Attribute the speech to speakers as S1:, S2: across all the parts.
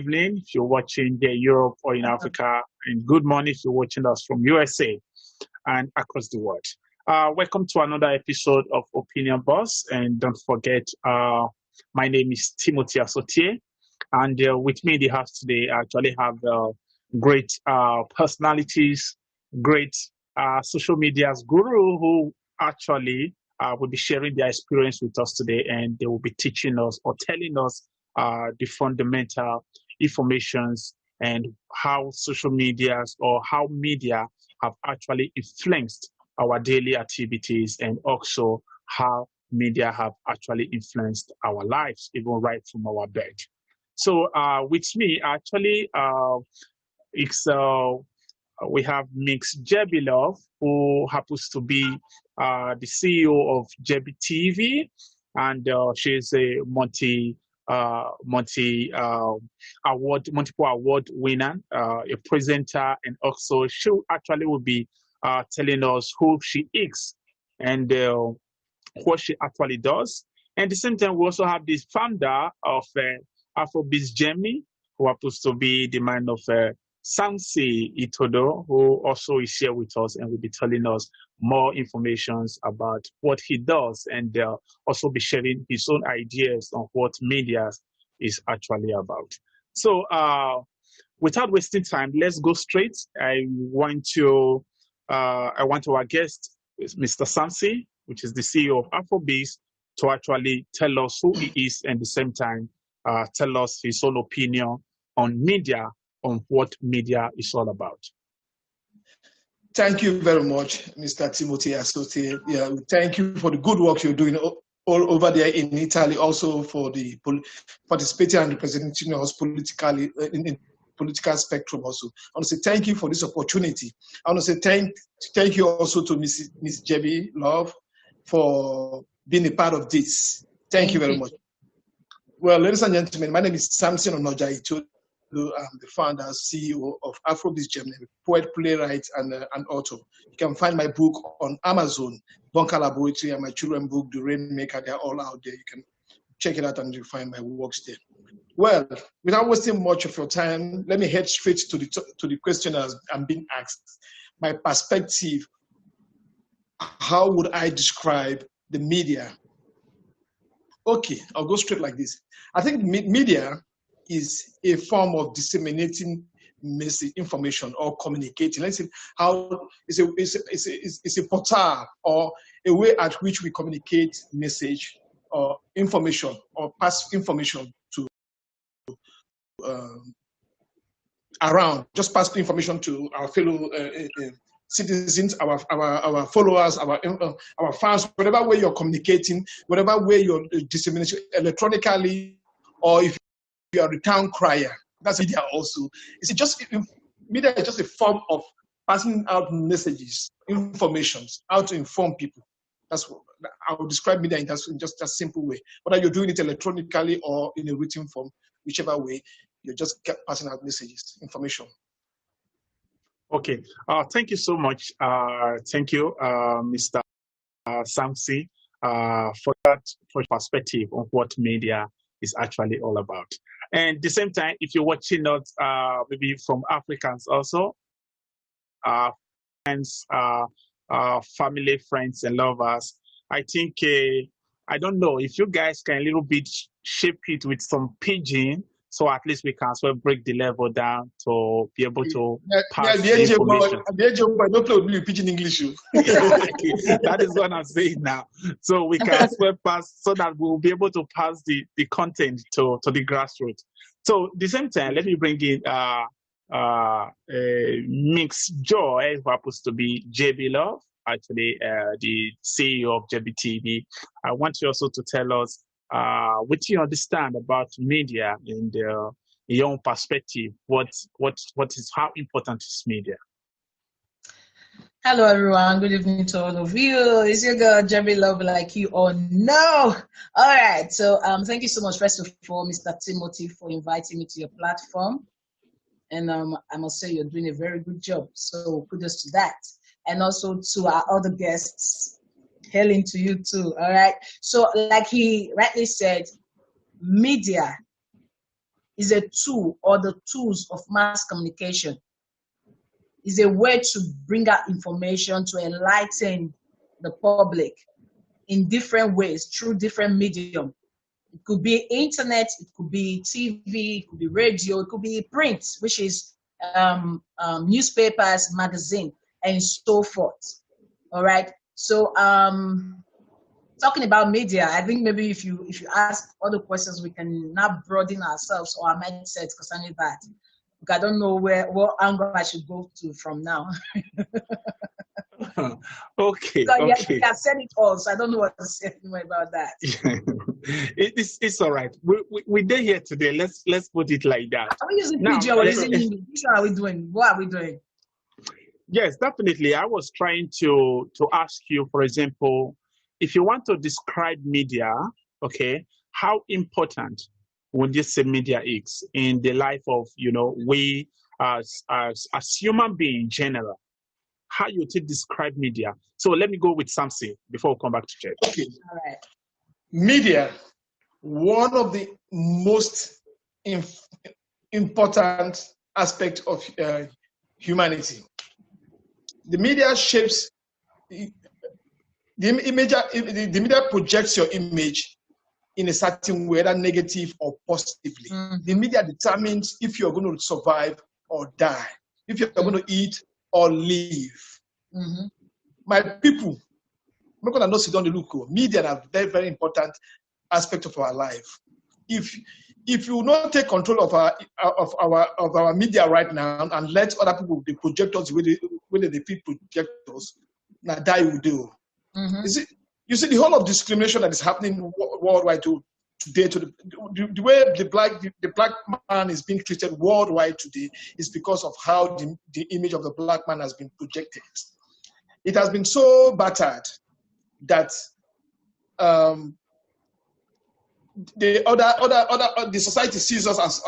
S1: evening if you're watching the Europe or in Africa, and good morning if you're watching us from USA and across the world. Welcome to another episode of Opinion Boss, and don't forget, my name is Timothy Asotie, and with me in the house today, I actually have great personalities, great social media's guru who actually will be sharing their experience with us today, and they will be teaching us or telling us the fundamental informations and how social medias or how media have actually influenced our daily activities, and also how media have actually influenced our lives, even right from our bed. So with me, actually, it's we have Mix Jebilov, who happens to be the CEO of Jebi TV, and she's a multiple award winner, a presenter, and also she actually will be telling us who she is and what she actually does. And at the same time, we also have this founder of Afrobeats Germany, who happens to be the man of Samsi Itodo, who also is here with us and will be telling us more information about what he does, and also be sharing his own ideas on what media is actually about. So without wasting time, let's go straight. I want our guest, Mr. Samsi, which is the CEO of Afrobeats, to actually tell us who he is, and at the same time tell us his own opinion on media, on what media is all about.
S2: Thank you very much, Mr. Timothy Asotie. Yeah, thank you for the good work you're doing all over there in Italy, also for the participating and representing us politically in political spectrum also. I want to say thank you for this opportunity. I want to say thank you also to Miss Jebi Love for being a part of this. Thank you very much. Well, ladies and gentlemen, my name is Samson Onoja Itodo. I'm the founder, CEO of Afrobeats Germany, poet, playwright, and author. You can find my book on Amazon, Bunker Laboratory, and my children's book, The Rainmaker. They're all out there. You can check it out and you'll find my works there. Well, without wasting much of your time, let me head straight to the question as I'm being asked. My perspective, how would I describe the media? Okay, I'll go straight like this. I think media is a form of disseminating message, information, or communicating. Let's say how it's a portal or a way at which we communicate message or information or pass information to around, just pass information to our fellow citizens, our followers, our fans, whatever way you're communicating, whatever way you're disseminating electronically, or if you are a town crier, that's media also. Media is just a form of passing out messages, informations, how to inform people. That's what I would describe media in just a simple way. Whether you're doing it electronically or in a written form, whichever way, you're just passing out messages, information.
S1: Okay, thank you so much. Thank you, Mr. Samsi, for that perspective on what media is actually all about. And at the same time, if you're watching us, maybe from Africans also, friends, family, friends, and lovers, I think, I don't know if you guys can a little bit shape it with some pidgin, so at least we can as well break the level down to be able to pass the information.
S2: Don't play with pidgin English.
S1: Exactly. That is what I'm saying now. So we can as well pass, so that we'll be able to pass the content to the grassroots. So at the same time, let me bring in Mix Joy, who happens to be JB Love, actually the CEO of Jebi TV. I want you also to tell us what you understand about media in your own perspective. What is, how important is media?
S3: Hello everyone, good evening to all of you. It's your girl Jebi Love, like you all know. All right, so thank you so much, first of all, Mr. Timothy, for inviting me to your platform. And I must say you're doing a very good job, so kudos to that. And also to our other guests, hailing to you too, all right? So like he rightly said, media is a tool or the tools of mass communication. Is a way to bring out information, to enlighten the public in different ways through different medium. It could be internet, it could be TV, it could be radio, it could be print, which is newspapers, magazine, and so forth. All right. So talking about media, I think maybe if you ask other questions, we can now broaden ourselves or our mindsets concerning that. I don't know what angle I should go to from now.
S1: Okay.
S3: So
S1: Okay.
S3: you have said it all, so I don't know what to say anymore about that.
S1: It's all right. We're there here today. Let's put it like that.
S3: Are we using PG or using English? Which one are we doing? What are we doing?
S1: Yes, definitely. I was trying to ask you, for example, if you want to describe media, okay, how important would you say media is in the life of, we as human beings in general? How you describe media? So let me go with Samson before we come back to Jed.
S2: Okay.
S3: All right.
S2: Media, one of the most important aspects of humanity. The media shapes the media projects your image in a certain way, whether negative or positively. The media determines if you're going to survive or die, if you're going to eat or live. My people, I'm not going to know sit down the look. Media are very, very important aspect of our life. If you not take control of our media right now and let other people they project us whether they feel project us, now die will do. You see the whole of discrimination that is happening worldwide today, the way the black man is being treated worldwide today is because of how the image of the black man has been projected. It has been so battered that the society sees us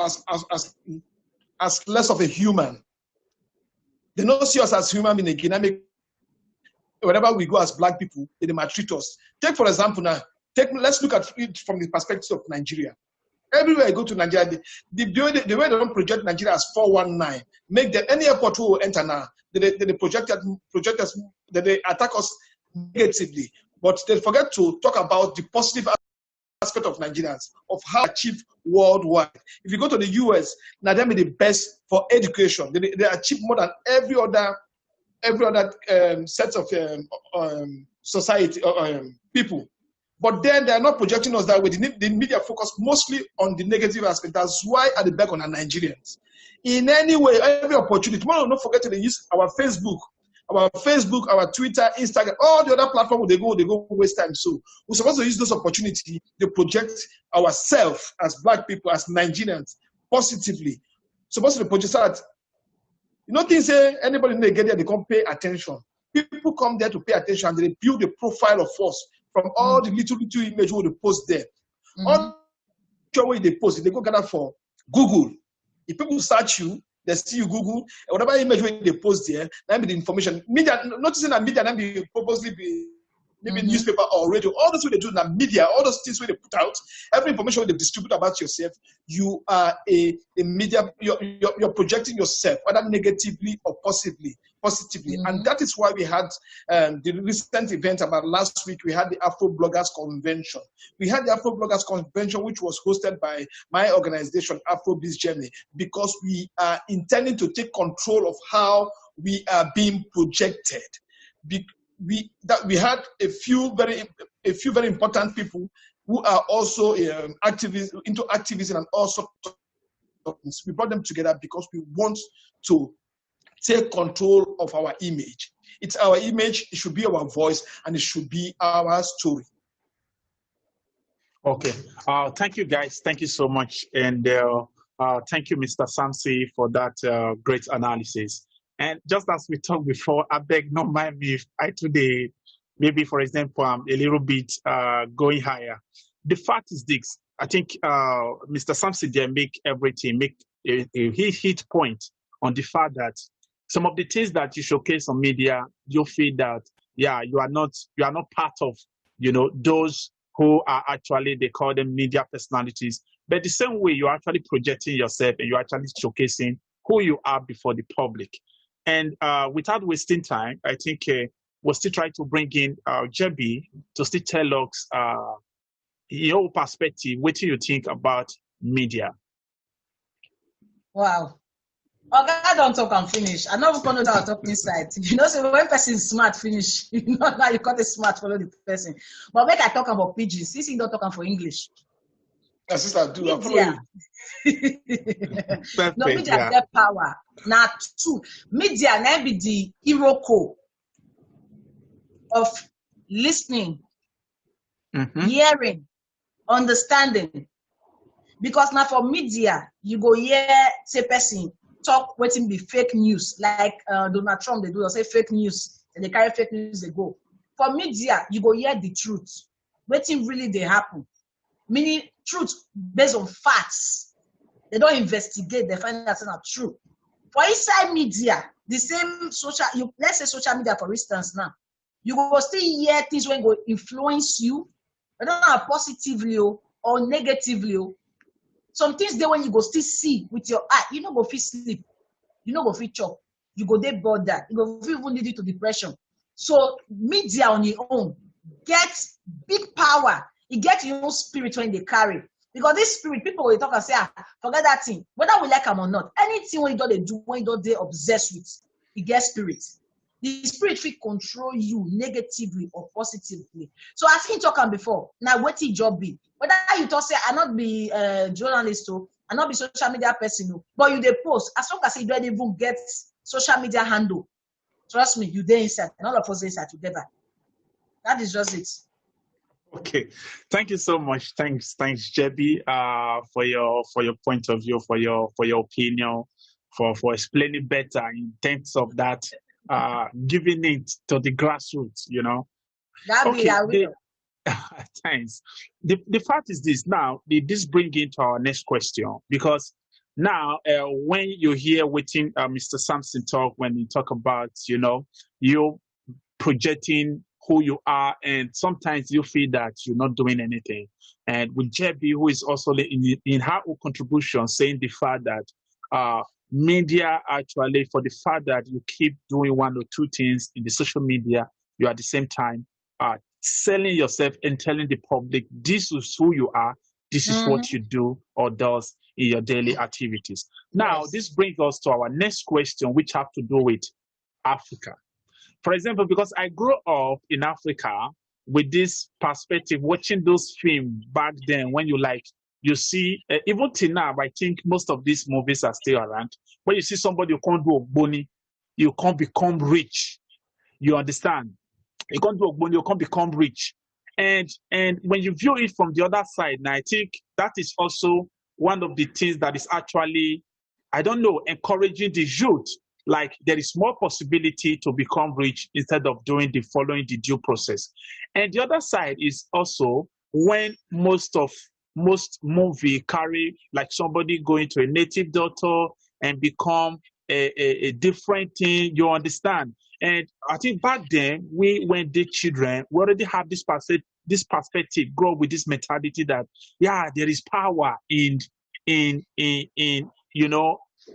S2: as less of a human. They don't see us as human being again. Whenever we go as black people, they maltreat us. Take for example now. Let's look at it from the perspective of Nigeria. Everywhere I go to Nigeria, the way they don't project Nigeria as 419, make them any airport who will enter now, they project us, they attack us negatively. But they forget to talk about the positive aspect of Nigerians, of how they achieve worldwide. If you go to the US, now they're the best for education. They achieve more than every other set of society people. But then they are not projecting us that way. The media focus mostly on the negative aspect. That's why at the back on our Nigerians. In any way, every opportunity. Tomorrow, don't forget to use our Facebook, our Twitter, Instagram, all the other platforms they go waste time. So we're supposed to use those opportunities to project ourselves as black people, as Nigerians, positively. Supposed to project that. You know, things say anybody in Nigeria, they come pay attention. People come there to pay attention and they build a profile of us from all the little images they post there. All the way they post, they go gather for Google. If people search you, they see you Google, whatever image they post there, that be the information. Media, noticing that media can be purposely be maybe newspaper or radio, all those way they do in the media, all those things where they put out, every information they distribute about yourself, you are a media, you're projecting yourself, whether negatively or positively. And that is why we had the recent event about last week, we had the Afro Bloggers Convention. We had the Afro Bloggers Convention, which was hosted by my organization, Afrobiz Germany, because we are intending to take control of how we are being projected. We had a few very important people who are also activists into activism and also we brought them together because we want to take control of our image. It's our image, it should be our voice, and it should be our story.
S1: Okay. Thank you, guys. Thank you so much. And thank you, Mr. Samson, for that great analysis. And just as we talked before, I beg not mind me if I today, maybe, for example, I'm a little bit going higher. The fact is this. I think Mr. Samson there make a hit point on the fact that some of the things that you showcase on media, you feel that, yeah, you are not part of, those who are actually, they call them media personalities. but the same way you're actually projecting yourself and you're actually showcasing who you are before the public. And without wasting time, I think we'll still try to bring in JB to still tell us your perspective. What do you think about media?
S3: Wow. Okay, I don't talk and finish. I know we're going to talk inside. You know, so when person smart finish, you know, now you got the smart follow the person. But make I talk about pidgin, since you don't talk for English.
S2: Yes, I do.
S3: Media. No, media get power. Now, two. Media now be the iroko of listening, hearing, understanding. Because now for media, you go hear, say person, talk waiting be fake news, like Donald Trump, they do say fake news, and they carry fake news, they go. For media, you go hear the truth. Waiting really they happen. Meaning truth based on facts. They don't investigate, they find that's not true. For inside media, the same let's say social media, for instance, now, you go still hear things when go influence you, I don't know positively or negatively. Some things there when you go still see with your eye, you know go feel sleep, you know go feel chop, you go there bothered, you go feel even lead you to depression. So media on your own gets big power. It gets your own spirit when they carry. Because this spirit, people will talk and say, forget that thing. Whether we like them or not, anything when you don't do, when you don't they obsessed with, it gets spirit. The spirit will control you negatively or positively. So as he talking before, now what your job be? Whether you talk say I not be a journalist or I not be social media person, but you they post as long as you don't even get social media handle. Trust me, you there inside, and all of us inside together. That is just it.
S1: Okay, thank you so much. Thanks, JB, for your point of view, for your opinion, for explaining better in terms of that, giving it to the grassroots. You know. Thanks. The fact is this. Now, this brings into our next question, because now when you hear Mr. Sampson talk, when you talk about you projecting who you are, and sometimes you feel that you're not doing anything. And with JB, who is also in her contribution, saying the fact that media actually, for the fact that you keep doing one or two things in the social media, you at the same time selling yourself and telling the public this is who you are, this is what you do or does in your daily activities. Now, this brings us to our next question, which have to do with Africa. For example, because I grew up in Africa with this perspective, watching those films back then, when you see, even till now, I think most of these movies are still around. When you see somebody, you can't do Ogboni, you can't become rich. You understand? You can't do Ogboni, you can't become rich. And when you view it from the other side, now I think that is also one of the things that is actually, I don't know, encouraging the youth. Like there is more possibility to become rich instead of following the due process. And the other side is also when most movie carry like somebody going to a native doctor and become a different thing, you understand. And I think back then, when the children, we already have this perspective, grow with this mentality that there is power in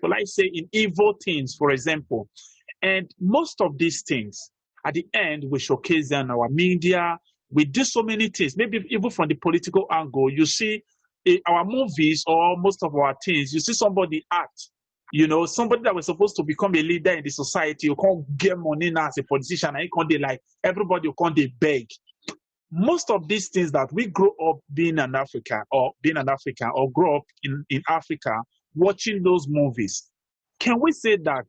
S1: well, I say in evil things, for example. And most of these things, at the end, we showcase them in our media. We do so many things. Maybe even from the political angle, you see our movies or most of our things, you see somebody act, somebody that was supposed to become a leader in the society, you can't get money now as a politician, and you can't like everybody, you can't beg. Most of these things that we grow up being an African or grow up in Africa, watching those movies, can we say that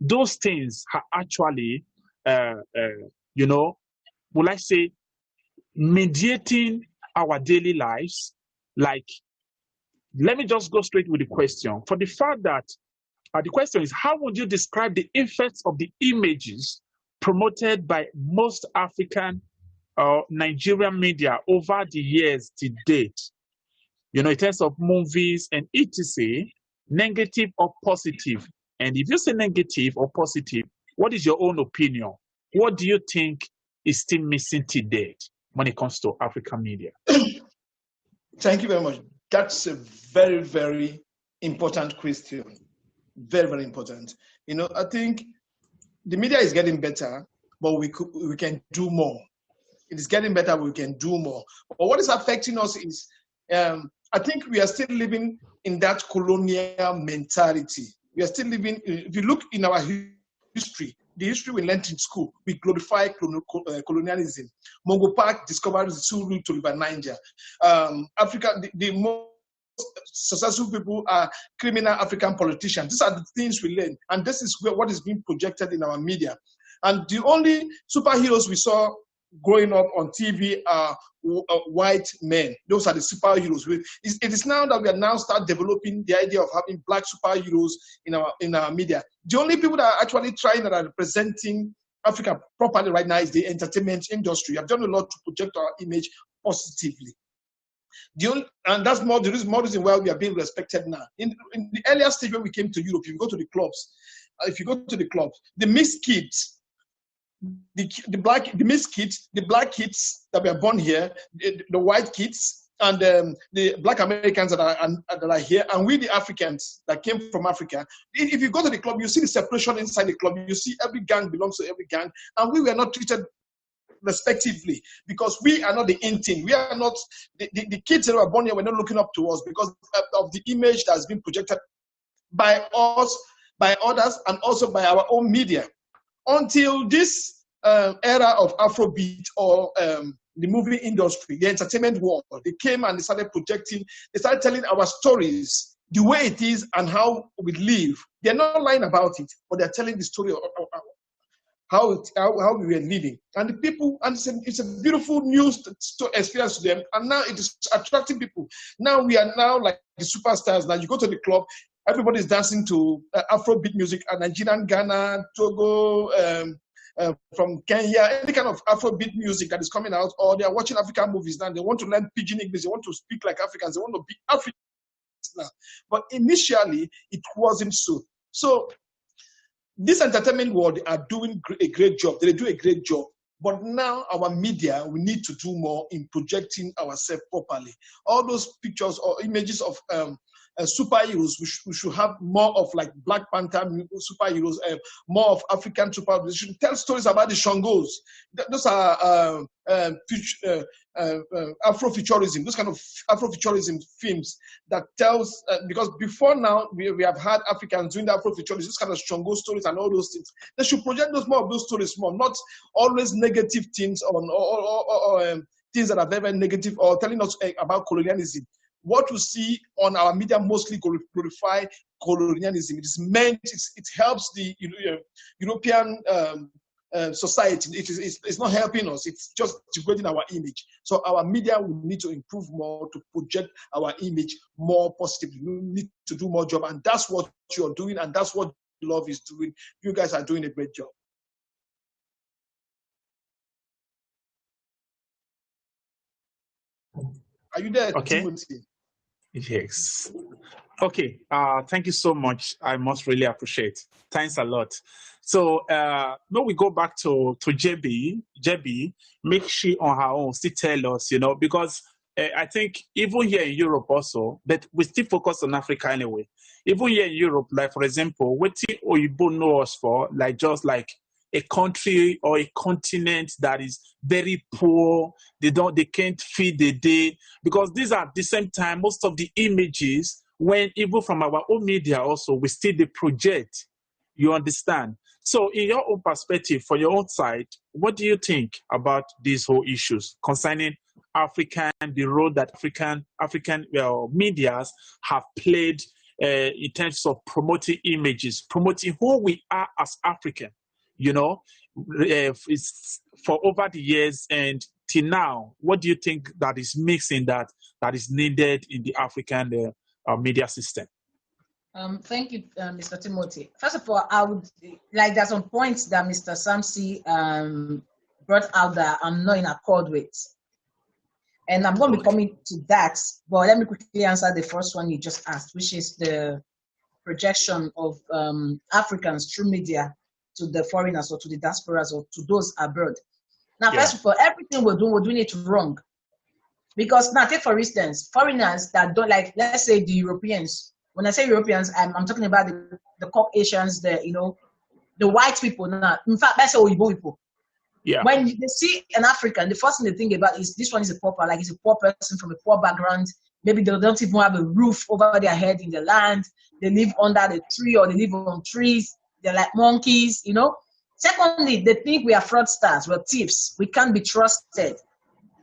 S1: those things are actually, will I say, mediating our daily lives? Like, let me just go straight with the question. For the fact that the question is, how would you describe the effects of the images promoted by most African or Nigerian media over the years to date? In terms of movies and etc., negative or positive? And if you say negative or positive, what is your own opinion? What do you think is still missing to date when it comes to African media?
S2: Thank you very much, That's a very, very important question. Very, very important. You know, I think the media is getting better, but we can do more. It is getting better, but we can do more. But what is affecting us is, I think we are still living in that colonial mentality. We are still living, if you look in our history, the history we learned in school, we glorify colonialism. Mungo Park discovered the sea route to River Niger. Africa, the most successful people are criminal African politicians. These are the things we learn, and this is what is being projected in our media. And the only superheroes we saw growing up on TV are white men. Those are the superheroes. It is now that we are now start developing the idea of having black superheroes in our media. The only people that are actually trying that are representing Africa properly right now is the entertainment industry. I've done a lot to project our image positively. And that's more the reason why we are being respected now. In the earlier stage when we came to Europe, if you go to the clubs, the mixed kids, the black kids that were born here, the white kids, and the black Americans that are here, and we the Africans that came from Africa. If you go to the club, you see the separation inside the club. You see every gang belongs to every gang, and we were not treated respectively because we are not the in thing. We are not the kids that were born here. We're not looking up to us because of the image that has been projected by us, by others, and also by our own media. Until this era of Afrobeat or the movie industry, the entertainment world, they came and they started projecting, they started telling our stories, the way it is and how we live. They're not lying about it, but they're telling the story of how we were living. And the people, and it's a beautiful new experience to them. And now it is attracting people. Now we are now like the superstars. Now you go to the club, everybody's dancing to Afrobeat music, Nigerian, Ghana, Togo, from Kenya, any kind of Afrobeat music that is coming out, or they are watching African movies now. They want to learn Pidgin English. They want to speak like Africans. They want to be Africans now. But initially, it wasn't so. So this entertainment world are doing a great job. They do a great job. But now our media, we need to do more in projecting ourselves properly. All those pictures or images of superheroes, we should have more of like Black Panther superheroes, more of African superheroes. We should tell stories about the Shangos. Those are Afrofuturism, those kind of Afrofuturism films that tells, because before now, we have had Africans doing the Afrofuturism, this kind of Shango stories and all those things. They should project more of those stories more, not always negative things or things that are very, very negative or telling us about colonialism. What we see on our media mostly glorify colonialism. It is meant, it helps the European society. It's not helping us. It's just degrading our image. So our media will need to improve more to project our image more positively. We need to do more job, and that's what you're doing, and that's what Love is doing. You guys are doing a great job. Are you there,
S1: okay.
S2: Timothy?
S1: Yes. Okay. Thank you so much. I must really appreciate. Thanks a lot. So now we go back to JB. JB, make she on her own still tell us, because I think even here in Europe also, but we still focus on Africa anyway. Even here in Europe, like for example, what Oyibo know us for, like just like a country or a continent that is very poor, they can't feed the day, because these are at the same time most of the images when even from our own media also we still the project. You understand? So in your own perspective, for your own side, what do you think about these whole issues concerning the role that African medias have played in terms of promoting images, promoting who we are as African? It's for over the years and till now, what do you think that is missing that is needed in the African media system?
S3: Thank you, Mr. Timothy. First of all, I would like there's some points that Mr. Samsi brought out that I'm not in accord with. And I'm going to be coming to that, but let me quickly answer the first one you just asked, which is the projection of Africans through media to the foreigners or to the diasporas or to those abroad. Now, first of all, everything we're doing it wrong. Because now, take for instance, foreigners that don't like, let's say the Europeans. When I say Europeans, I'm talking about the Caucasians, the white people. Now, in fact, let's say Oyibo people.
S1: Yeah.
S3: When they see an African, the first thing they think about is this one is a pauper, like he's a poor person from a poor background. Maybe they don't even have a roof over their head in the land. They live under the tree or they live on trees. They're like monkeys, Secondly, they think we are fraudsters, we're thieves. We can't be trusted.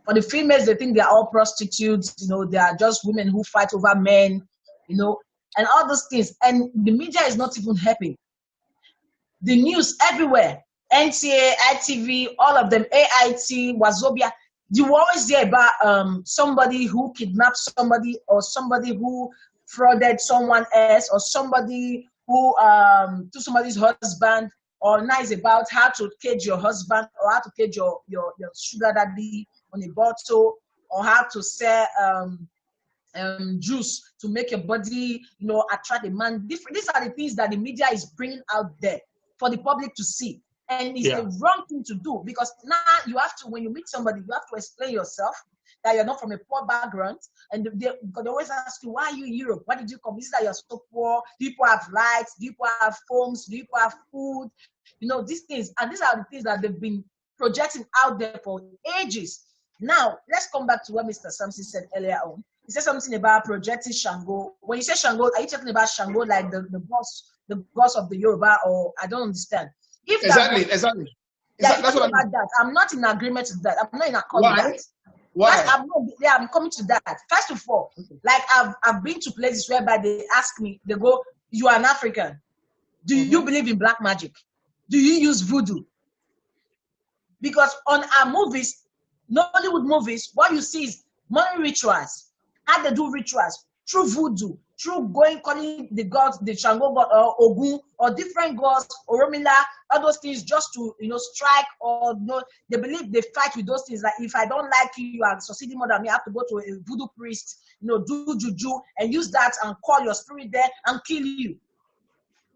S3: For the females, they think they are all prostitutes. They are just women who fight over men, and all those things. And the media is not even helping. The news everywhere, NTA, ITV, all of them, AIT, Wazobia, you always hear about somebody who kidnapped somebody or somebody who frauded someone else or somebody who took somebody's husband, or nice about how to cage your husband or how to cage your sugar daddy on a bottle, or how to sell juice to make your body, attract a man. These are the things that the media is bringing out there for the public to see. And it's the wrong thing to do, because now you have to, when you meet somebody, you have to explain yourself that you're not from a poor background. And they always ask you, why are you in Europe? Why did you come? Is that you're so poor? Do people have lights? Do people have phones? Do people have food? These things. And these are the things that they've been projecting out there for ages. Now, let's come back to what Mr. Samson said earlier on. He said something about projecting Shango. When you say Shango, are you talking about Shango like the gods of the Yoruba, or I don't understand?
S2: Exactly.
S3: That's what about that. I'm not in agreement with that. I'm not in accord with that.
S2: Why?
S3: I'm coming to that. First of all, like I've been to places whereby they ask me, they go, you are an African. Do you believe in black magic? Do you use voodoo? Because on our movies, Nollywood movies, what you see is money rituals. How they do rituals through voodoo, through calling the gods, the Shango god, or Ogun, or different gods, Oromila, all those things, just to strike, or they believe they fight with those things. Like, if I don't like you, you are succeeding more than me, I have to go to a voodoo priest, do juju and use that and call your spirit there and kill you.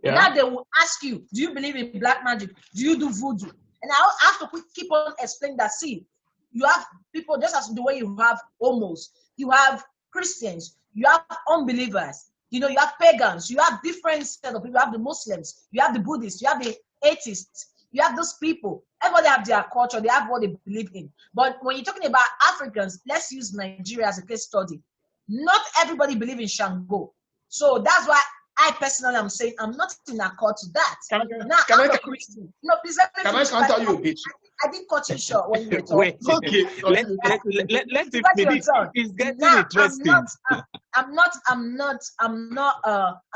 S3: Yeah. Now they will ask you, do you believe in black magic? Do you do voodoo? And I have to keep on explaining that. See, you have people just as the way you have homos, you have Christians, you have unbelievers, you have pagans, you have different set of people. You have the Muslims, you have the Buddhists, you have the atheists, you have those people. Everybody have their culture, they have what they believe in. But when you're talking about Africans, let's use Nigeria as a case study. Not everybody believe in Shango. So that's why I personally am saying I'm not in accord to that.
S2: Can I counter you a bit?
S3: I didn't cut you short when you were talking.
S1: Wait, okay. Let's finish. It's getting interesting.
S3: I'm not an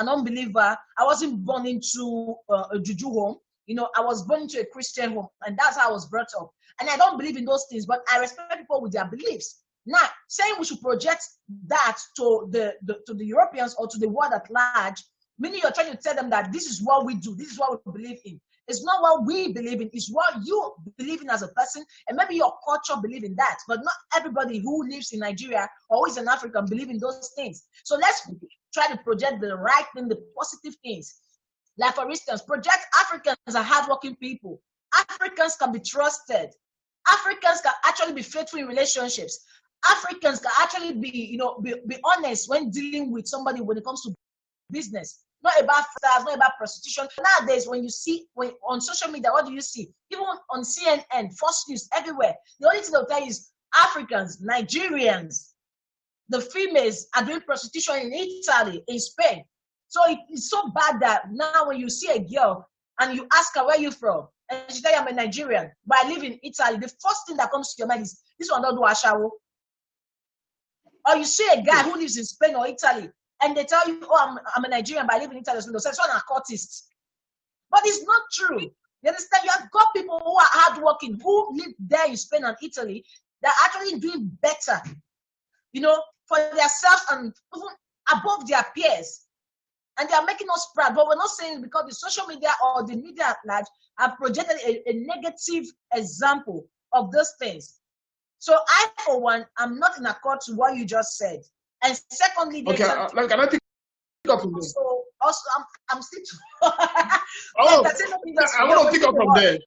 S3: unbeliever. I wasn't born into a juju home. I was born into a Christian home, and that's how I was brought up. And I don't believe in those things, but I respect people with their beliefs. Now, saying we should project that to the Europeans or to the world at large, meaning you're trying to tell them that this is what we do, this is what we believe in. It's not what we believe in, it's what you believe in as a person, and maybe your culture believe in that, but not everybody who lives in Nigeria or who is an African believe in those things. So let's try to project the right thing, the positive things. Like, for instance, project Africans as hardworking people. Africans can be trusted. Africans can actually be faithful in relationships. Africans can actually be honest when dealing with somebody when it comes to business. Not about stars, not about prostitution. Nowadays, when on social media, what do you see? Even on CNN, Fox News, everywhere, the only thing they'll tell you is Africans, Nigerians, the females are doing prostitution in Italy, in Spain. So it's so bad that now when you see a girl and you ask her, where are you from? And she tell you, I'm a Nigerian, but I live in Italy. The first thing that comes to your mind is, this one don't do ashawo. Or you see a guy who lives in Spain or Italy, and they tell you, oh, I'm a Nigerian, but I live in Italy. So they say, one are cultists. But it's not true. You understand? You have got people who are hardworking, who live there in Spain and Italy, that are actually doing better, for themselves and even above their peers. And they are making us proud. But we're not saying because the social media or the media at large have projected a negative example of those things. So I, for one, I'm not in accord to what you just said. And secondly,
S2: okay, can I pick up from
S3: also, I'm still.
S2: Oh, I want to pick up from there.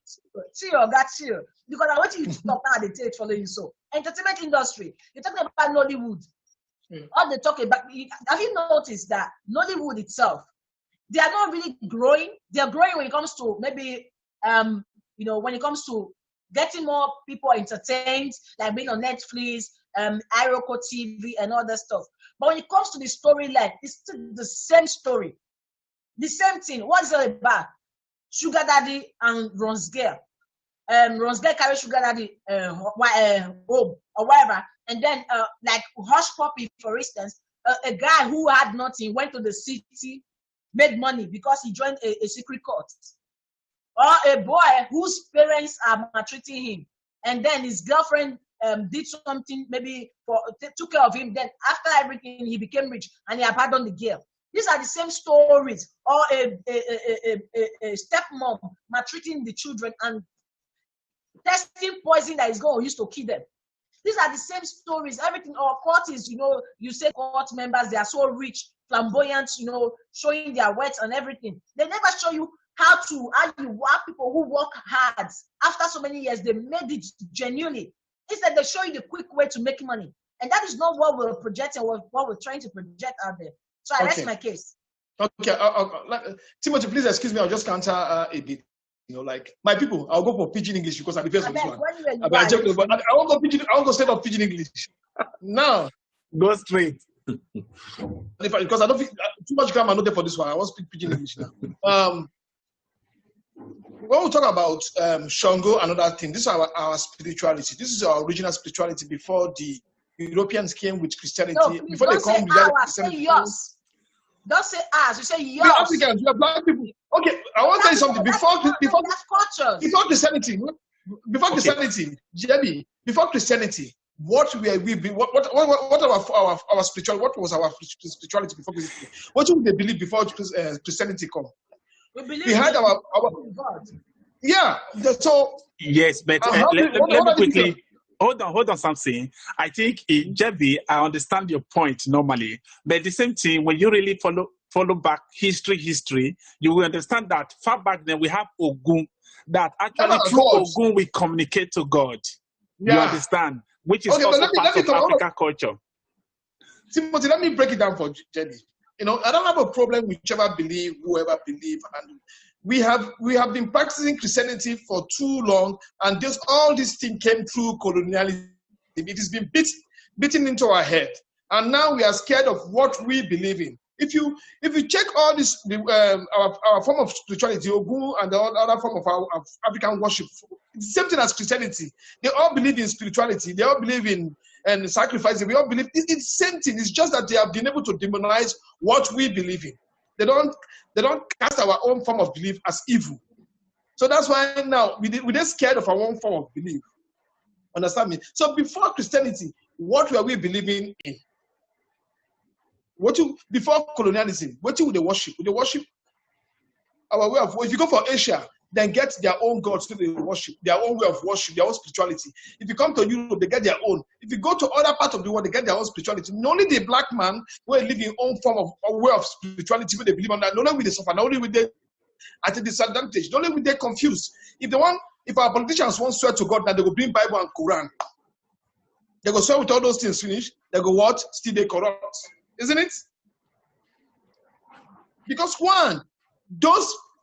S3: Chill, that's chill. Because I want you to talk now. They take following so entertainment industry. You're talking about Nollywood. All they talk about. Have you noticed that Nollywood itself, they are not really growing. They are growing when it comes to maybe when it comes to getting more people entertained, like being on Netflix, Iroko TV, and all that stuff. But when it comes to the storyline, it's still the same story. The same thing. What's it about? Sugar Daddy and Ron's girl. Ron's girl carries Sugar Daddy home or whatever. And then, like Hush Puppy, for instance, a guy who had nothing went to the city, made money because he joined a secret cult. Or a boy whose parents are maltreating him, and then his girlfriend did something, maybe took care of him. Then after everything, he became rich and he abandoned the girl. These are the same stories. Or a stepmom maltreating the children and testing poison that is going to use to kill them. These are the same stories. Everything. Or court is, you say court members, they are so rich, flamboyant, showing their wealth and everything. They never show you how you have people who work hard. After so many years, they made it genuinely. Instead, they show you the quick way to make money. And that is not what we're projecting, what we're trying to project out there. So I rest my case.
S2: Okay. Timothy, please excuse me. I'll just counter a bit. Like my people, I'll go for Pidgin English because I'm the first one. I won't go Pidgin. I won't go straight up Pidgin English. Now,
S1: go straight.
S2: Because I don't think too much grammar not there for this one. I won't speak Pidgin English now. When we talk about Shango and other things, this is our spirituality. This is our original spirituality before the Europeans came with Christianity.
S3: No,
S2: before they come with Christianity.
S3: Say yours. Don't say us. You say yours.
S2: We are Africans. We are black people. Okay, I want to tell you something. Before Christianity, Jebby, before Christianity, what were we? What our spirituality? What was our spirituality before Christianity? What did they believe before Christianity come? We had our God. Yeah. So
S1: yes, but let me quickly hold on something. I think Jebby, I understand your point normally, but at the same thing, when you really follow back history, you will understand that far back then we have Ogun, that actually through Ogun we communicate to God. Yeah. You understand? Which is also part of African culture.
S2: Timothy, let me break it down for Jebby. I don't have a problem with whoever believe, and we have been practicing Christianity for too long, and all this thing came through colonialism. It has been beaten into our head, and now we are scared of what we believe in. If you check all this, our form of spirituality, Ogun and the other form of our African worship, it's the same thing as Christianity. They all believe in spirituality. They all believe in sacrificing. We all believe it's the same thing. It's just that they have been able to demonize what we believe in. They don't cast our own form of belief as evil. So that's why now we're scared of our own form of belief. Understand me? So before Christianity, what were we believing in? Before colonialism, what would they worship? Would they worship our way of worship? If you go for Asia, then get their own gods to worship, their own way of worship, their own spirituality. If you come to Europe, they get their own. If you go to other parts of the world, they get their own spirituality. Not only the black man will live in own form of way of spirituality where they believe on that, not only with they suffer, not only with they at a disadvantage, not only with they confused. If our politicians won't swear to God that they will bring Bible and Quran, they go swear with all those things finished, they go what? Still they corrupt. Isn't it? Because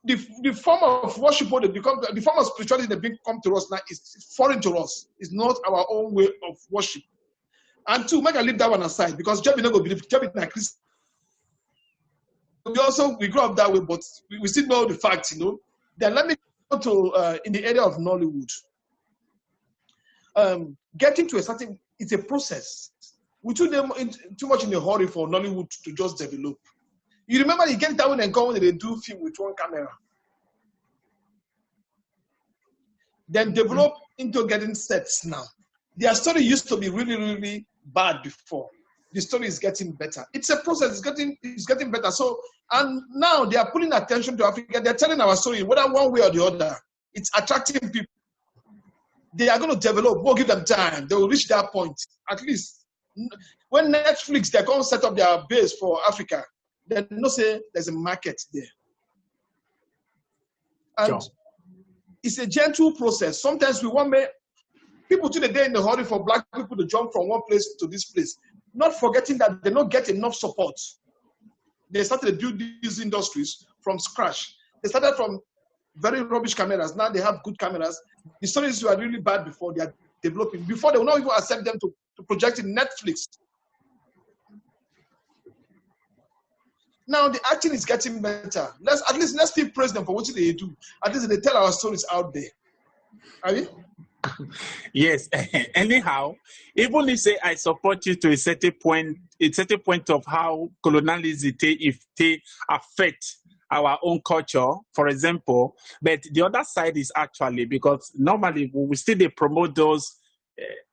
S2: the form of worship the form of spirituality that come to us now is foreign to us. It's not our own way of worship. And two, make I leave that one aside because Jebby not go believe Jebby na Christian. We grew up that way, but we still know the facts, Then let me go to in the area of Nollywood. Getting to a certain, it's a process. We took them too much in a hurry for Nollywood to just develop. You remember you get that when they go when they do film with one camera. Then develop into getting sets now. Their story used to be really, really bad before. The story is getting better. It's a process. It's getting better. So, and now they are pulling attention to Africa. They're telling our story, whether one way or the other. It's attracting people. They are going to develop. We'll give them time. They will reach that point. At least when Netflix, they're going to set up their base for Africa. They know say there's a market there. And it's a gentle process. Sometimes we want people today in the hurry for black people to jump from one place to this place, not forgetting that they don't get enough support. They started to build these industries from scratch. They started from very rubbish cameras. Now they have good cameras. The stories were really bad before they are developing. Before they will not even accept them to project in Netflix. Now the acting is getting better. Let's still praise them for what they do. At least they tell our stories out there. Are we?
S1: Yes. Anyhow, even if say I support you to a certain point of how colonialism if they affect our own culture, for example, but the other side is actually because normally we still they promote those.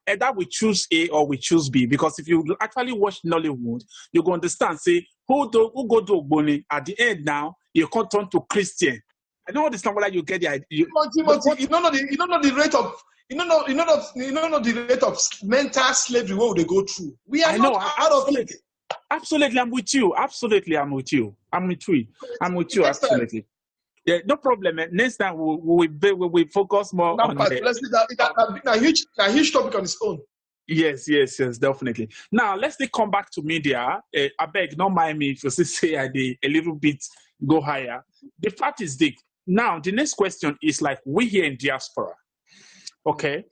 S1: Either we choose A or we choose B, because if you actually watch Nollywood, you go understand. Say who go to Ogboni at the end now, you can't turn to Christian. I don't understand whether you get the idea.
S2: You don't know the rate of the rate of mental slavery what they go through. We are not out of it.
S1: Absolutely, I'm with you. Absolutely, I'm with you. I'm with you. Absolutely. Yeah, no problem. Next time we focus more on
S2: that. Let's see that. A huge topic on its own.
S1: Yes, definitely. Now let's come back to media. I beg, don't mind me if you say I did a little bit go higher. The fact is, now the next question is like we here in diaspora, okay?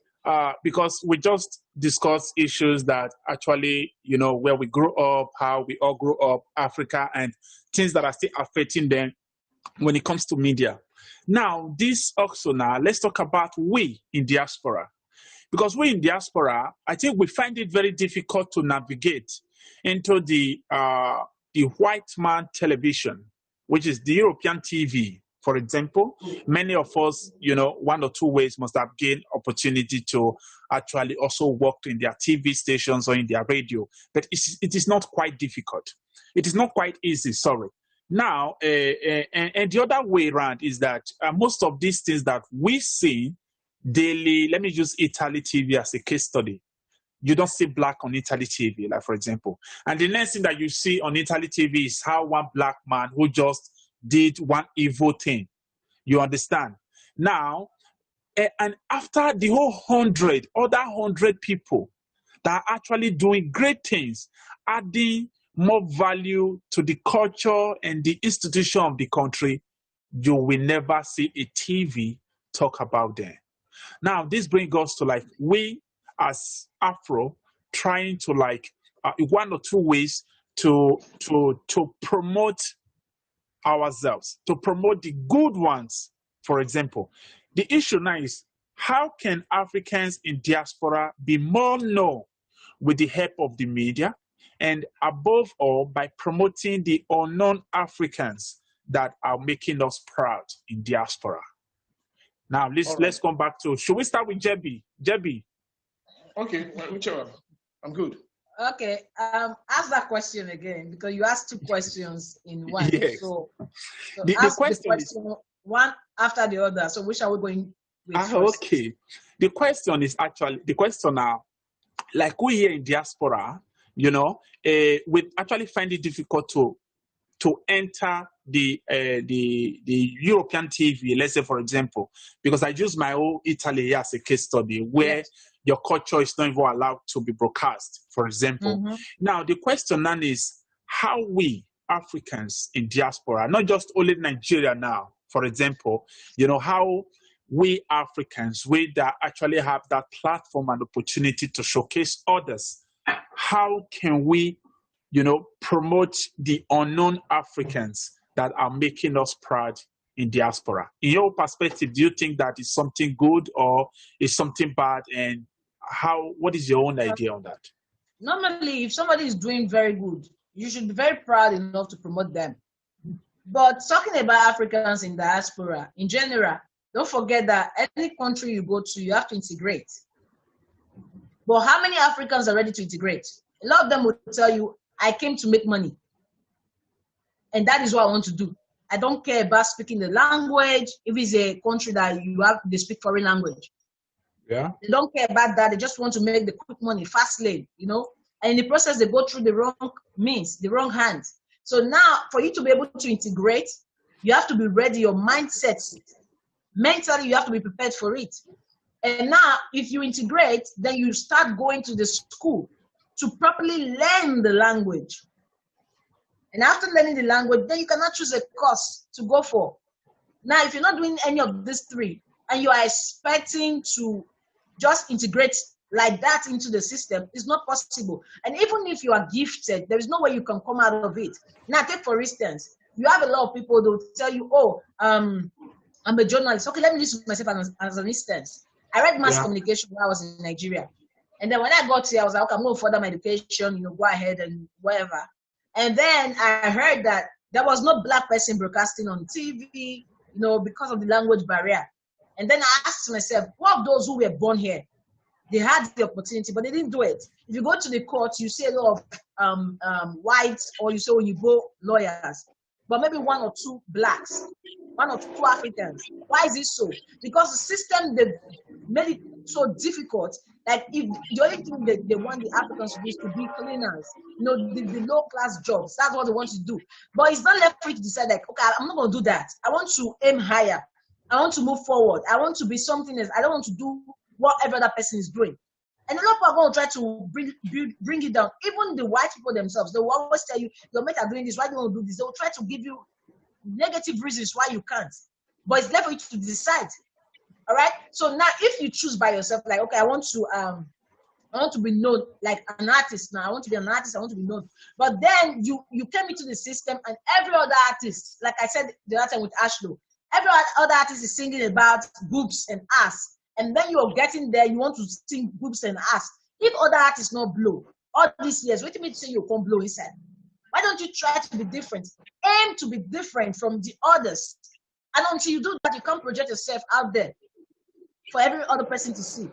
S1: Because we just discussed issues that actually, where we grew up, how we all grew up, Africa, and things that are still affecting them when it comes to media. Now, this also now, let's talk about we in diaspora. Because we in diaspora, I think we find it very difficult to navigate into the white man television, which is the European TV. For example, many of us, one or two ways must have gained opportunity to actually also work in their TV stations or in their radio. But it is not quite difficult. It is not quite easy, sorry. Now, and the other way around is that most of these things that we see daily, let me use Italy TV as a case study. You don't see black on Italy TV, like for example. And the next thing that you see on Italy TV is how one black man who just did one evil thing. You understand? Now, and after the whole 100 people that are actually doing great things, adding more value to the culture and the institution of the country, you will never see a TV talk about them. Now, this brings us to like we as Afro trying to like one or two ways to promote ourselves, to promote the good ones. For example, the issue now is how can Africans in diaspora be more known with the help of the media, and above all by promoting the unknown Africans that are making us proud in diaspora. Now let's come back to, should we start with Jebi?
S2: Okay, whichever. I'm good.
S3: Okay, ask that question again, because you asked two questions in one.
S1: Yes.
S3: So
S1: the
S3: ask
S1: question
S3: the question is one after the other. So which are we going with first?
S1: Okay. The question is actually, the question now, like we here in diaspora, we actually find it difficult to enter the European TV, let's say, for example, because I use my own Italy as a case study where your culture is not even allowed to be broadcast, for example. Mm-hmm. Now, the question then is how we Africans in diaspora, not just only Nigeria now, for example, how we Africans, we that actually have that platform and opportunity to showcase others, how can we, promote the unknown Africans that are making us proud in diaspora? In your perspective, do you think that is something good or is something bad? And what is your own idea on that?
S3: Normally, if somebody is doing very good, you should be very proud enough to promote them. But talking about Africans in diaspora, in general, don't forget that any country you go to, you have to integrate. But how many Africans are ready to integrate? A lot of them will tell you, I came to make money. And that is what I want to do. I don't care about speaking the language, if it's a country that they speak foreign language.
S1: Yeah.
S3: They don't care about that. They just want to make the quick money, fast lane, And in the process, they go through the wrong means, the wrong hands. So now, for you to be able to integrate, you have to be ready, your mindset. Mentally, you have to be prepared for it. And now, if you integrate, then you start going to the school to properly learn the language. And after learning the language, then you cannot choose a course to go for. Now, if you're not doing any of these three, and you are expecting to just integrate like that into the system, it's not possible. And even if you are gifted, there is no way you can come out of it. Now, take for instance, you have a lot of people that will tell you, oh, I'm a journalist. Okay, let me use myself as an instance. I read mass communication when I was in Nigeria. And then when I got here, I was like, okay, I'm going to further my education, go ahead and whatever. And then I heard that there was no Black person broadcasting on TV, because of the language barrier. And then I asked myself, what of those who were born here? They had the opportunity, but they didn't do it. If you go to the court, you see a lot of whites, or you say Oyibo lawyers, but maybe one or two Blacks, one or two Africans. Why is it so? Because the system, they made it so difficult. Like, if the only thing that they want the Africans to do is to be cleaners, the low-class jobs. That's what they want to do. But it's not left free to decide, like, okay, I'm not going to do that. I want to aim higher. I want to move forward. I want to be something else. I don't want to do what every other person is doing. And a lot of people are going to try to bring it down. Even the white people themselves, they will always tell you, your mates are doing this, why do you want to do this? They will try to give you negative reasons why you can't. But it's left for you to decide. All right? So now, if you choose by yourself, like, okay, I want to be known like an artist now. I want to be an artist. I want to be known. But then you came into the system, and every other artist, like I said the other time with Ashlow, every other artist is singing about boobs and ass. And then you're getting there, you want to sing boobs and ass. If other artists not blow, all these years, wait a minute, say you can't blow inside. Why don't you try to be different? Aim to be different from the others. And until you do that, you can't project yourself out there for every other person to see.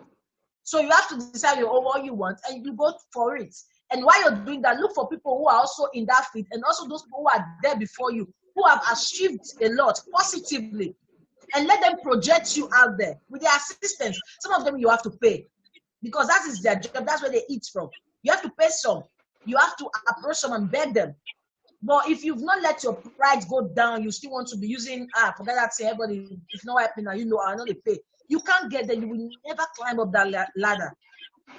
S3: So you have to decide what you want, and you go for it. And while you're doing that, look for people who are also in that field, and also those people who are there before you, who have achieved a lot positively, and let them project you out there with their assistance. Some of them you have to pay, because that is their job. That's where they eat from. You have to pay some. You have to approach them and beg them. But if you've not let your pride go down, you still want to be using, forget that, say everybody, if not happening now, I know they pay. You can't get there. You will never climb up that ladder.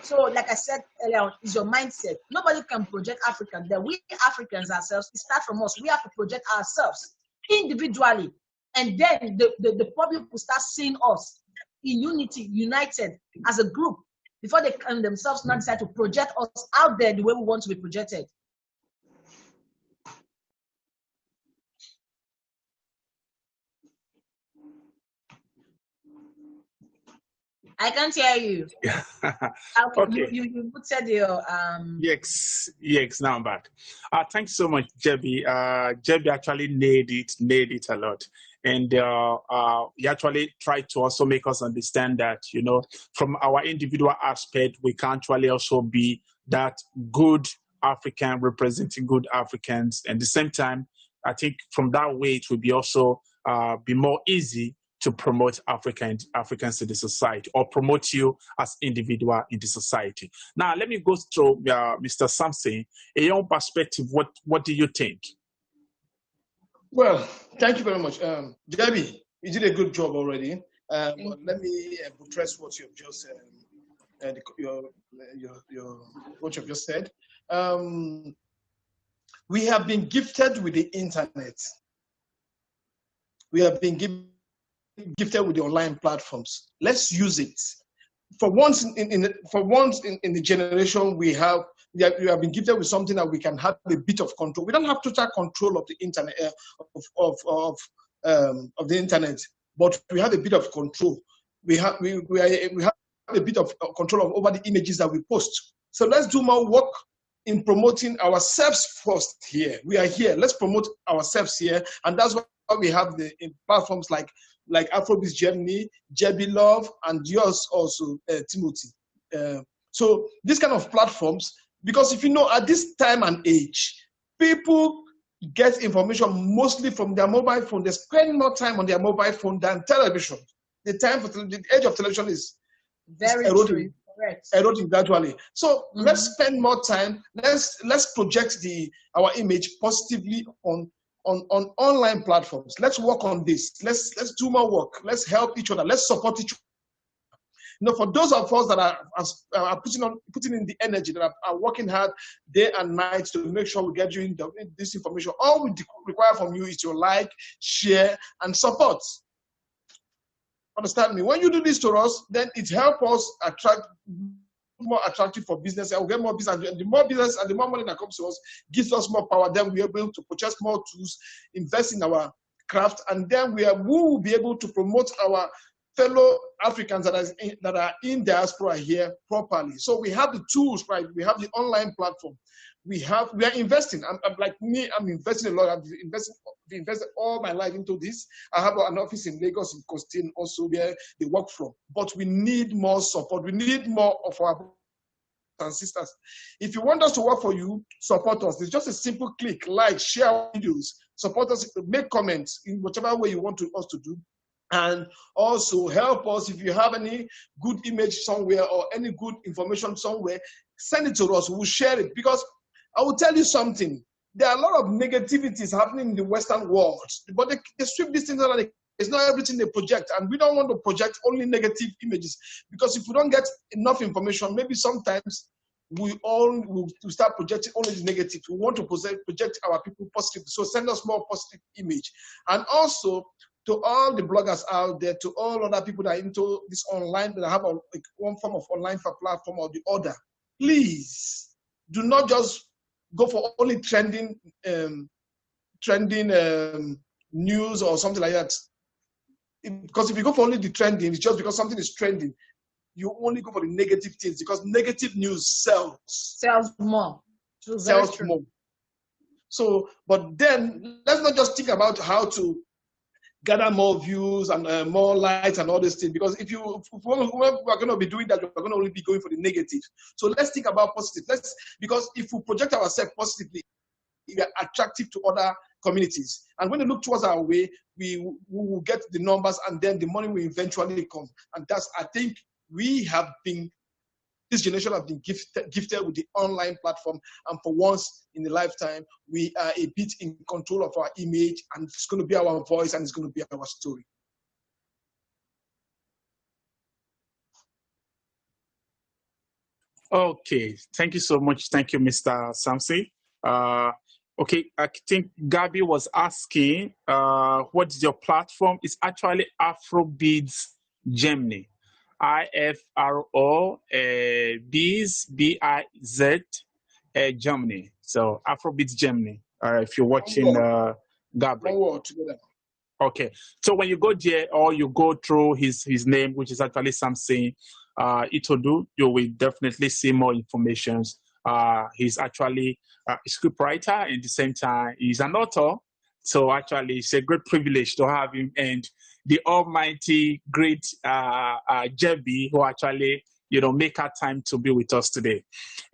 S3: So, like I said earlier on, is your mindset. Nobody can project Africa there. We Africans ourselves, it starts from us. We have to project ourselves individually. And then the public will start seeing us in unity, united as a group, before they can themselves not decide to project us out there the way we want to be projected. I can't hear you.
S1: Okay.
S3: You said your
S1: Yes, now I'm back. Thanks so much, Jebby. Jebby actually nailed it a lot. And he actually tried to also make us understand that, from our individual aspect, we can actually also be that good African representing good Africans. And at the same time, I think from that way, it will be also be more easy to promote Africans in the society, or promote you as individual in the society. Now, let me go to Mr. Sampson. In your perspective, what do you think?
S2: Well, thank you very much. Debbie, you did a good job already. But let me buttress what you've just what you've just said. We have been gifted with the internet. We have been gifted with the online platforms. Let's use it. For once in the generation, we have been gifted with something that we can have a bit of control. We don't have total control of the internet of the internet, but we have a bit of control. We have a bit of control over the images that we post. So let's do more work in promoting ourselves first here. We are here. Let's promote ourselves here, and that's why we have the platforms like Afrobeats Germany, Jebby Love, and yours also, Timothy. So these kind of platforms, because if you know, at this time and age, people get information mostly from their mobile phone. They spend more time on their mobile phone than television. The age of television is
S3: very true.
S2: eroding gradually. So let's spend more time. Let's project our image positively on online platforms. Let's work on this. Let's do more work. Let's help each other. Let's support each other. For those of us that are putting in the energy, that are working hard day and night to make sure we get you this information, all we require from you is to like, share, and support. Understand me? When you do this to us, then it helps us attract more attractive for business, and we'll get more business. And the more business and the more money that comes to us gives us more power. Then we're able to purchase more tools, invest in our craft, and then we will be able to promote our fellow Africans that are in diaspora here properly. So we have the tools, right? We have the online platform. We are investing. I'm like me, I'm investing a lot. I've invested all my life into this. I have an office in Lagos, in Costin, also where they work from. But we need more support. We need more of our brothers and sisters. If you want us to work for you, support us. It's just a simple click, like, share videos, support us, make comments in whichever way you want us to do. And also help us if you have any good image somewhere or any good information somewhere, send it to us. We'll share it. Because I will tell you something. There are a lot of negativities happening in the Western world, but they sweep these things out. It's not everything they project, and we don't want to project only negative images, because if we don't get enough information, maybe sometimes we will start projecting only the negative. We want to project our people positive, so send us more positive image. And also, to all the bloggers out there, to all other people that are into this online, that have one form of online platform or the other, please do not just go for only trending news or something like that. Because if you go for only the trending, it's just because something is trending. You only go for the negative things, because negative news sells.
S3: Sells more.
S2: Sells more. So, but then let's not just think about how to gather more views and more likes and all these things, because if we're going to be doing that, we're going to only be going for the negative. So let's think about positive. Because if we project ourselves positively, we are attractive to other communities. And when they look towards our way, we will get the numbers, and then the money will eventually come. And I think this generation have been gifted with the online platform, and for once in a lifetime, we are a bit in control of our image, and it's going to be our voice, and it's going to be our story.
S1: Okay, thank you so much. Thank you, Mr. Samson. Okay, I think Gabby was asking, what is your platform? It's actually Afrobeats Germany. IFRO Biz BIZ Germany. So Afrobeats Germany. If you're watching Gabby. Okay. So when you go there, or you go through his name, which is actually Samson Itodu, you will definitely see more information. He's actually a scriptwriter, and at the same time he's an author. So actually it's a great privilege to have him, and the almighty great Jebby, who actually make our time to be with us today.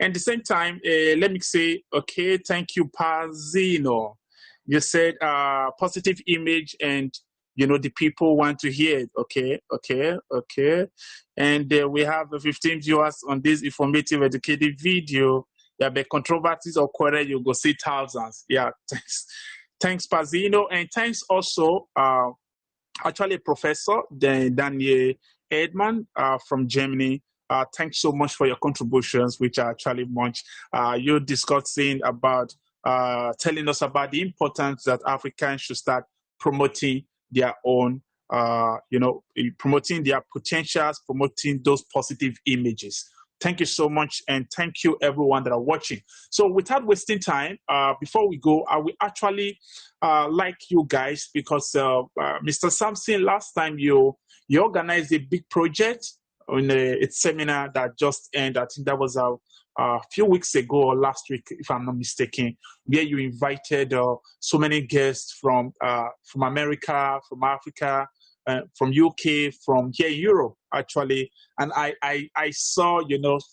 S1: And at the same time, let me say, okay, thank you, Pazino. You said positive image, and the people want to hear it. Okay. And we have 15 viewers on this informative, educative video. There be controversies or quarrel, you go see thousands. Yeah, thanks, Pazino, and thanks also actually Professor Daniel Edman from Germany. Thanks so much for your contributions, which are actually much. You're discussing about telling us about the importance that Africans should start promoting their own, promoting their potentials, promoting those positive images. Thank you so much, and thank you everyone that are watching. So without wasting time, before we go, I will actually like you guys, because Mr. Samson, last time you organized a big project in a seminar that just ended. I think that was a few weeks ago or last week, if I'm not mistaken, where you invited so many guests from America, from Africa, from UK, from here in Europe, actually. And I saw,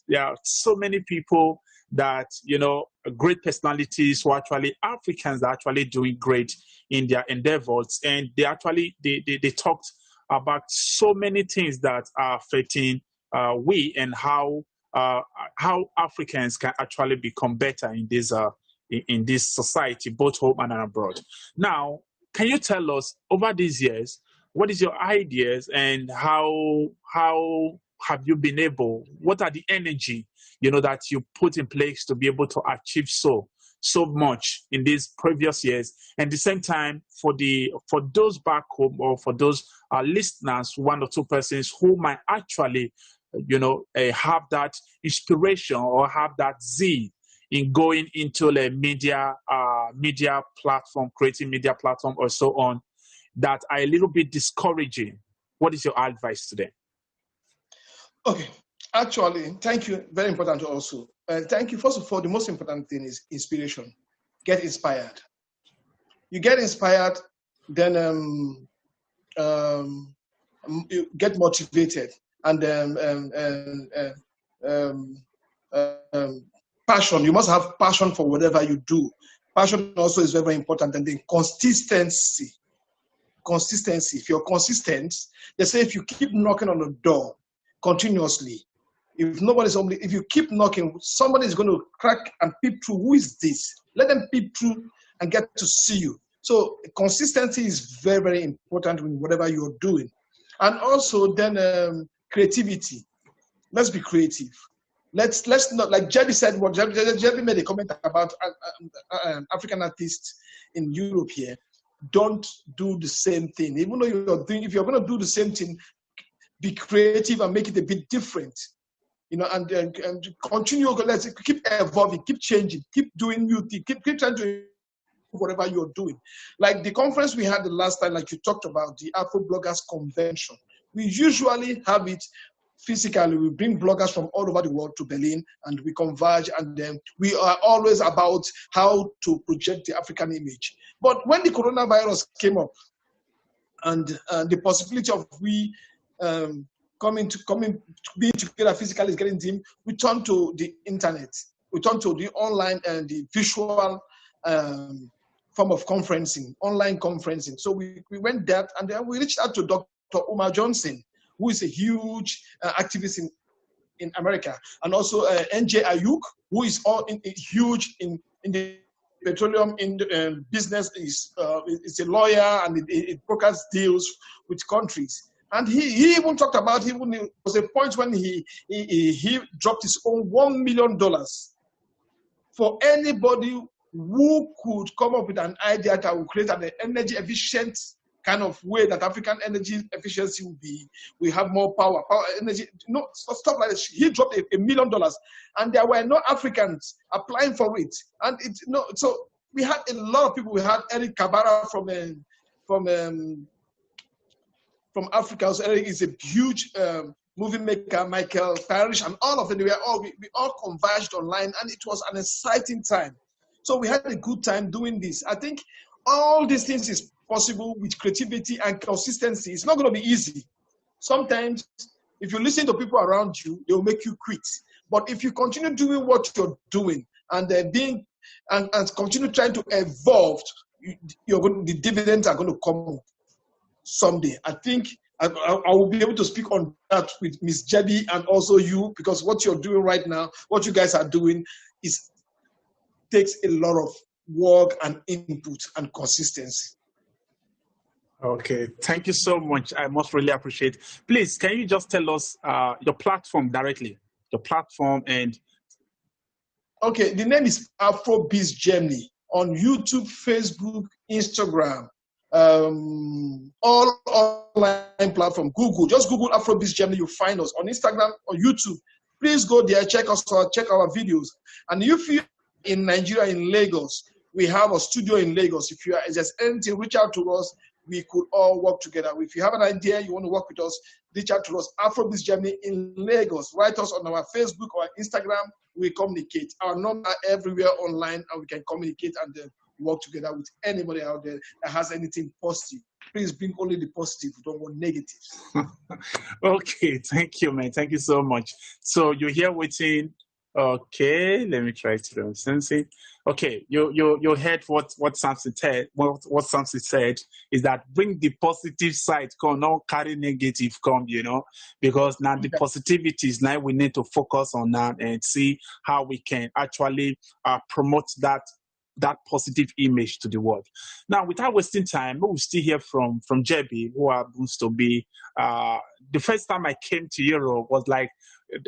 S1: there are so many people that, great personalities who are actually Africans are actually doing great in their endeavors. And they actually, they talked about so many things that are affecting we and how Africans can actually become better in this society, both home and abroad. Now, can you tell us over these years, what is your ideas and how have you been able? What are the energy that you put in place to be able to achieve so much in these previous years? And at the same time, for those back home or for those listeners, 1 or 2 persons who might actually have that inspiration or have that zeal in going into a media platform, creating media platform or so on, that are a little bit discouraging. What is your advice today?
S2: Okay, actually, thank you. Very important also. Thank you. First of all, the most important thing is inspiration. Get inspired. You get inspired, then you get motivated, and passion. You must have passion for whatever you do. Passion also is very, very important, and then consistency. Consistency. If you're consistent, they say if you keep knocking on the door continuously, if you keep knocking, somebody is going to crack and peep through. Who is this? Let them peep through and get to see you. So consistency is very, very important in whatever you're doing. And also then creativity. Let's be creative. Let's not, like Jebby said, what Jebby made a comment about African artists in Europe here. Don't do the same thing. Even though if you're going to do the same thing, be creative and make it a bit different. And continue. Let's keep evolving, keep changing, keep doing new things, keep trying to whatever you're doing. Like the conference we had the last time, like you talked about, the Afro Bloggers Convention. We usually have it physically. We bring bloggers from all over the world to Berlin and we converge, and then we are always about how to project the African image. But when the coronavirus came up and the possibility of being together physically is getting dim, we turned to the internet. We turned to the online and the visual form of conferencing, online conferencing. So we went there, and then we reached out to Dr. Umar Johnson, who is a huge activist in America, and also NJ Ayuk, who is huge in the petroleum business, is a lawyer, and it brokers deals with countries. And he even talked about, there was a point when he dropped his own $1 million for anybody who could come up with an idea that will create an energy efficient kind of way that African energy efficiency will be. We have more power energy. No, stuff like this. He dropped $1 million, and there were no Africans applying for it. And so we had a lot of people. We had Eric Kabara from Africa. So Eric is a huge movie maker, Michael Parrish, and all of them. We all converged online, and it was an exciting time. So we had a good time doing this. I think all these things is possible with creativity and consistency. It's not going to be easy. Sometimes, if you listen to people around you, they will make you quit. But if you continue doing what you're doing and continue trying to evolve, the dividends are going to come someday. I think I will be able to speak on that with Ms. Jebby and also you, because what you're doing right now, what you guys are doing, takes a lot of work and input and consistency.
S1: Okay, thank you so much. I most really appreciate. Please, can you just tell us your platform directly? Your platform and.
S2: Okay, the name is Afrobiz Germany on YouTube, Facebook, Instagram, all online platform. Google, just Google Afrobiz Germany. You find us on Instagram or YouTube. Please go there, check us out, check our videos. And if you're in Nigeria, in Lagos, we have a studio in Lagos. If you are just anything, reach out to us. We could all work together. If you have an idea, you want to work with us, reach out to us. Afrobiz Germany in Lagos. Write us on our Facebook or Instagram. We communicate. Our number everywhere online, and we can communicate and work together with anybody out there that has anything positive. Please bring only the positive. We don't want negatives.
S1: Okay, thank you, man. Thank you so much. So you're here waiting Okay, let me try to do something. Okay, you heard what Samson said. What Samson said is that bring the positive side, come, not carry negative, come. Because now the positivity is now we need to focus on that and see how we can actually promote that positive image to the world. Now, without wasting time, we will still hear from JB, who happens to be the first time I came to Europe was like,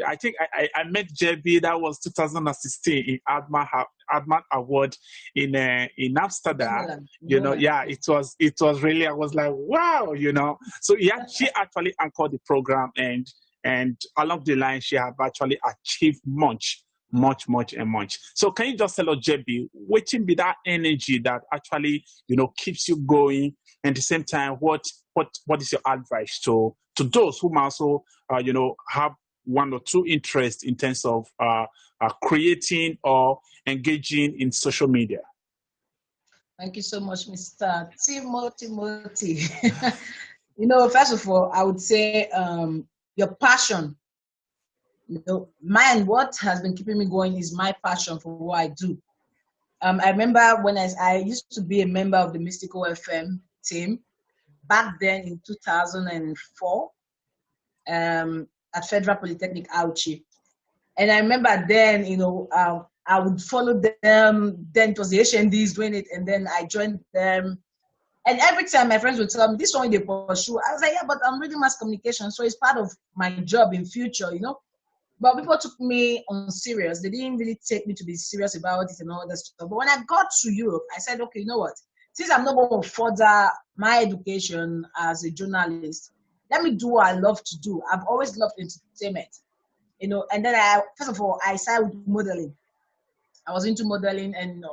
S1: I think I met JB. That was 2016 in Adman Award in Amsterdam. Yeah, it was really. I was like, wow, So yeah, she actually anchored the program, and along the line, she have actually achieved much. So can you just tell us, JB, what be that energy that actually keeps you going, and at the same time, what is your advice to those who also have one or two interests in terms of creating or engaging in social media?
S3: Thank you so much, Mr. Timothy. First of all, I would say your passion. Mine, what has been keeping me going is my passion for what I do. I remember when I used to be a member of the Mystical FM team back then in 2004 at Federal Polytechnic Auchi. And I remember then, I would follow them. Then it was the HNDs doing it, and then I joined them. And every time my friends would tell me, this one they pursue. I was like, yeah, but I'm reading mass communication, so it's part of my job in future, But people took me on serious. They didn't really take me to be serious about it and all that stuff. But when I got to Europe, I said, okay, you know what? Since I'm not going to further my education as a journalist, let me do what I love to do. I've always loved entertainment, And then first of all, I started with modeling. I was into modeling, and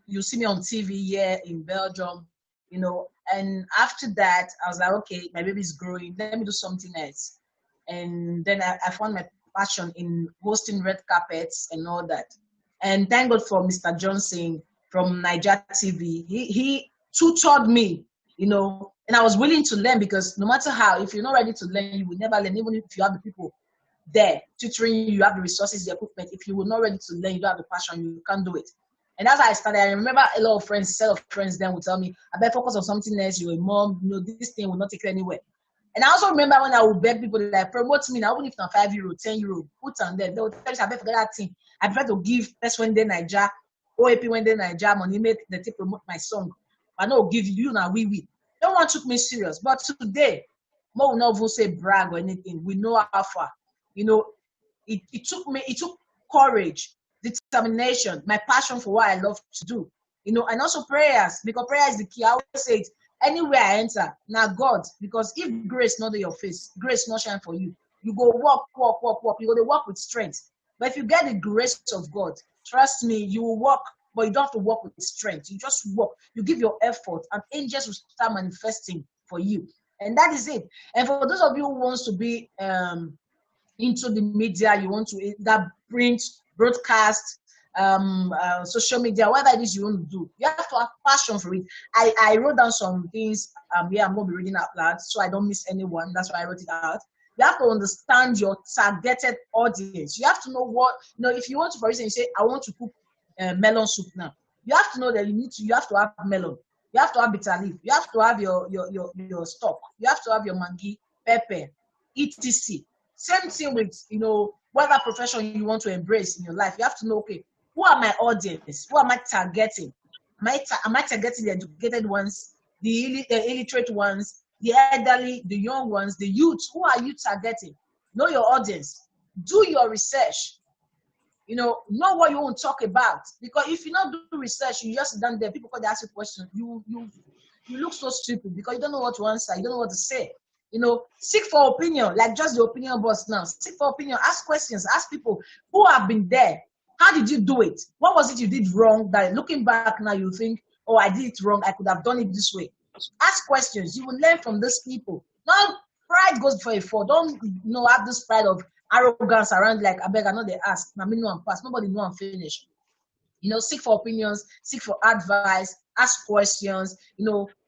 S3: you see me on TV here in Belgium, And after that, I was like, okay, my baby's growing. Let me do something else. And then I found my passion in hosting red carpets and all that. And thank God for Mr. Johnson from Niger TV. He tutored me, and I was willing to learn, because no matter how, if you're not ready to learn, you will never learn, even if you have the people there tutoring you, you have the resources, the equipment. If you were not ready to learn, you don't have the passion, you can't do it. And that's how I started. I remember a lot of friends, set of friends then would tell me, I better focus on something else, you're a mom, this thing will not take you anywhere. And I also remember when I would beg people to promote me now, even if not €5, €10, put on there. They would tell me, I better forget that thing. I prefer to give first when they Niger, OAP when they Niger, money make the to promote my song. I know give you now we. No one took me serious. But today, more will not even say brag or anything. We know how far. It took courage, determination, my passion for what I love to do. And also prayers, because prayer is the key. I always say it. Anywhere I enter, now God, because if grace not in your face, grace not shine for you. You go walk. You go to walk with strength. But if you get the grace of God, trust me, you will walk, but you don't have to walk with strength. You just walk. You give your effort, and angels will start manifesting for you. And that is it. And for those of you who wants to be into the media, you want to that print, broadcast, social media, whatever it is you want to do, you have to have passion for it. I wrote down some things I'm going to be reading out loud so I don't miss anyone. That's why I wrote it out. You have to understand your targeted audience. You have to know what, if you want to, for instance, you say, I want to cook melon soup now. You have to know that you have to have melon. You have to have bitter leaf. You have to have your stock. You have to have your mangi, pepper, etc. Same thing with, whatever profession you want to embrace in your life. You have to know, okay, who are my audience? Who am I targeting? Am I targeting the educated ones, the illiterate ones, the elderly, the young ones, the youth? Who are you targeting? Know your audience. Do your research. Know what you want to talk about. Because if you not do research, you just sit down there, people ask you questions, you look so stupid because you don't know what to answer, you don't know what to say. Seek for opinion, like just the opinion boss now. Seek for opinion, ask questions, ask people who have been there. How did you do it? What was it you did wrong that looking back now you think, oh, I did it wrong, I could have done it this way? Ask questions. You will learn from these people. Now, pride goes before a fall. Don't have this pride of arrogance around like, I beg, I know they ask. I mean, no one pass. Nobody know I'm finished. Seek for opinions, seek for advice, ask questions,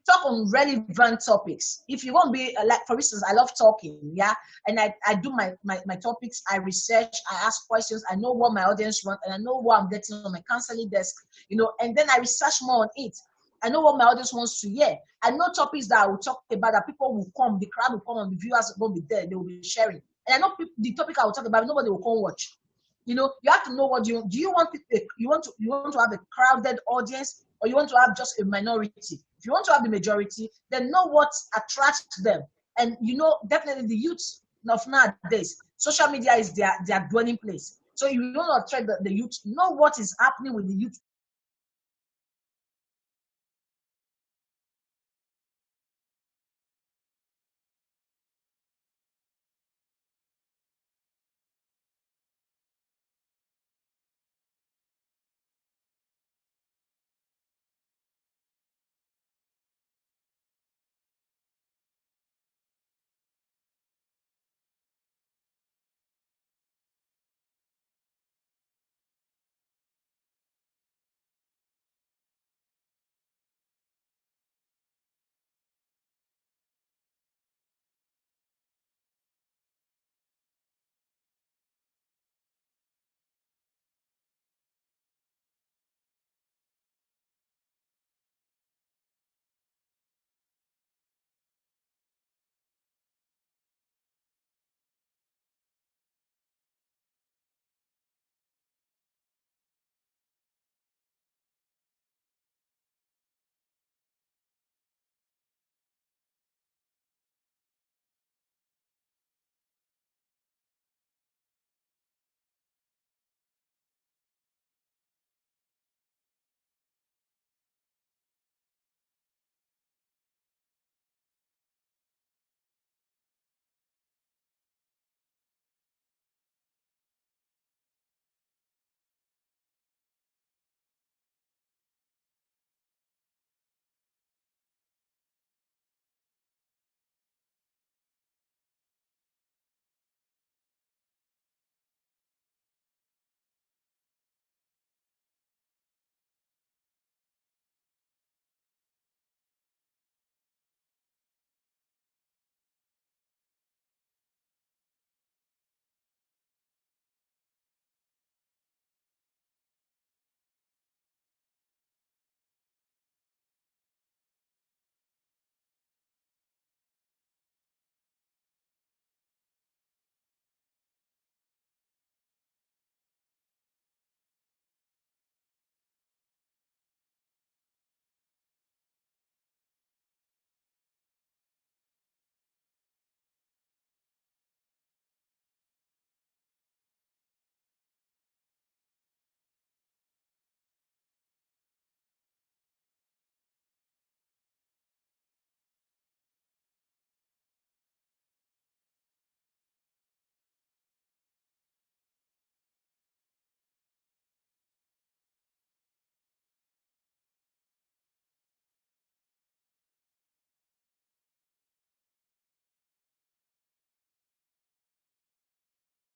S3: talk on relevant topics. If you want to be like, for instance, I love talking, yeah, and I do my topics, I research, I ask questions, I know what my audience want, and I know what I'm getting on my counseling desk, you know, and then I research more on it. I know what my audience wants to hear. I know topics that I will talk about that people will come, the crowd will come, and the viewers will be there, they will be sharing. And I know the topic I will talk about, nobody will come watch. You know, you have to know what you want to have a crowded audience, or you want to have just a minority. If you want to have the majority, then know what attracts them. And you know, definitely the youth of nowadays, social media is their dwelling place. So if you want to attract the youth, know what is happening with the youth